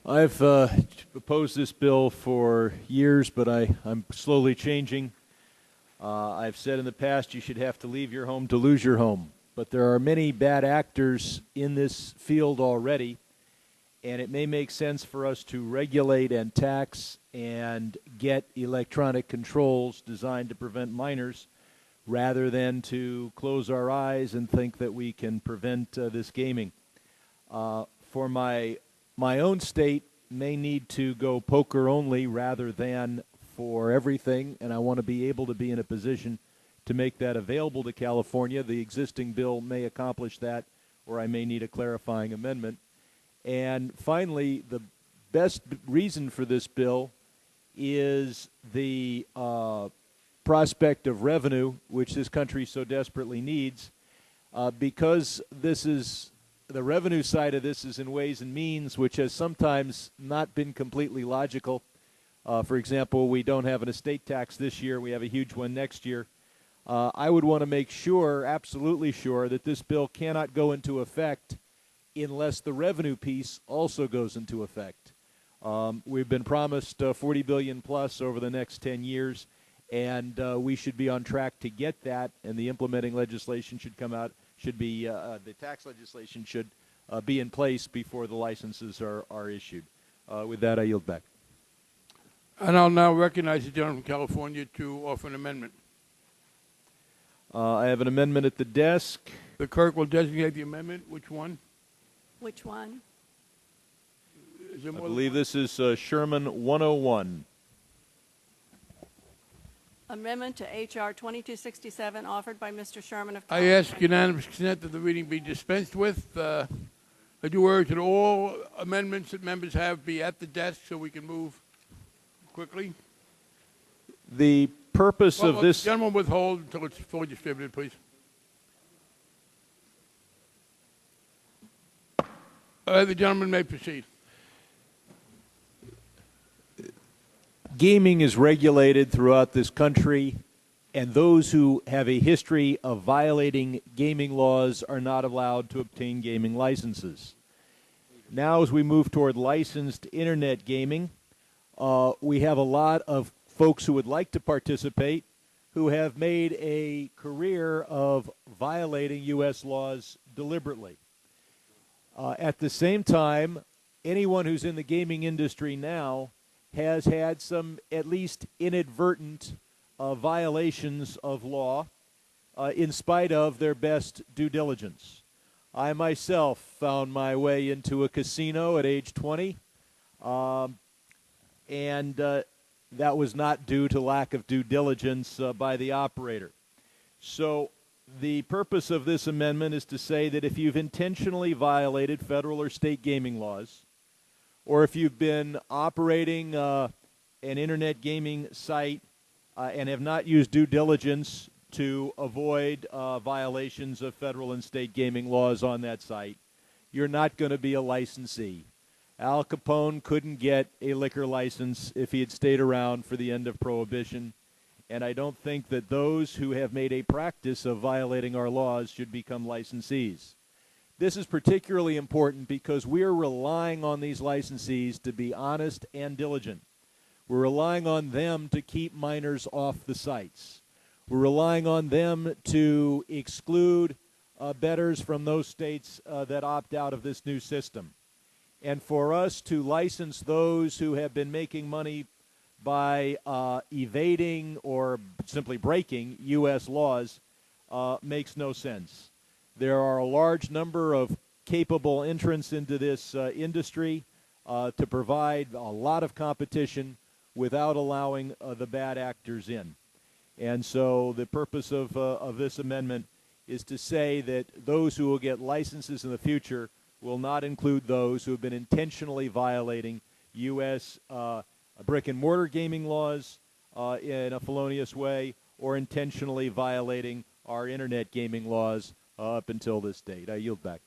I've opposed this bill for years, but I'm slowly changing. I've said in the past you should have to leave your home to lose your home. But there are many bad actors in this field already, and it may make sense for us to regulate and tax and get electronic controls designed to prevent minors rather than to close our eyes and think that we can prevent this gaming. For my own state may need to go poker only rather than for everything, and I want to be able to be in a position to make that available to California. The existing bill may accomplish that, or I may need a clarifying amendment. And finally, the best reason for this bill is the prospect of revenue, which this country so desperately needs, because this is the revenue side of this is in Ways and Means, which has sometimes not been completely logical. For example, we don't have an estate tax this year. We have a huge one next year. I would want to make sure, absolutely sure, that this bill cannot go into effect unless the revenue piece also goes into effect. We've been promised $40 billion plus over the next 10 years, and we should be on track to get that, and the implementing legislation should come out, the tax legislation should be in place before the licenses are issued. With that, I yield back. And I'll now recognize the gentleman from California to offer an amendment. I have an amendment at the desk. The clerk will designate the amendment. Which one? Which one? Is I believe this is Sherman 101. Amendment to H.R. 2267 offered by Mr. Sherman of I California. ask unanimous consent that the reading be dispensed with. I do urge that all amendments that members have be at the desk so we can move quickly. The purpose of this... Gentlemen, withhold until it's fully distributed, please. The gentleman may proceed. Gaming is regulated throughout this country, and those who have a history of violating gaming laws are not allowed to obtain gaming licenses. Now, as we move toward licensed internet gaming, we have a lot of folks who would like to participate who have made a career of violating U.S. laws deliberately. At the same time, anyone who's in the gaming industry now has had some at least inadvertent violations of law in spite of their best due diligence. I myself found my way into a casino at age 20, and that was not due to lack of due diligence by the operator. So the purpose of this amendment is to say that if you've intentionally violated federal or state gaming laws, or if you've been operating an internet gaming site and have not used due diligence to avoid violations of federal and state gaming laws on that site, you're not going to be a licensee. Al Capone couldn't get a liquor license if he had stayed around for the end of Prohibition, and I don't think that those who have made a practice of violating our laws should become licensees. This is particularly important because we're relying on these licensees to be honest and diligent. We're relying on them to keep minors off the sites. We're relying on them to exclude bettors from those states that opt out of this new system. And for us to license those who have been making money by evading or simply breaking U.S. laws makes no sense. There are a large number of capable entrants into this industry to provide a lot of competition without allowing the bad actors in. And so the purpose of this amendment is to say that those who will get licenses in the future will not include those who have been intentionally violating U.S. brick-and-mortar gaming laws in a felonious way or intentionally violating our internet gaming laws up until this date. I yield back.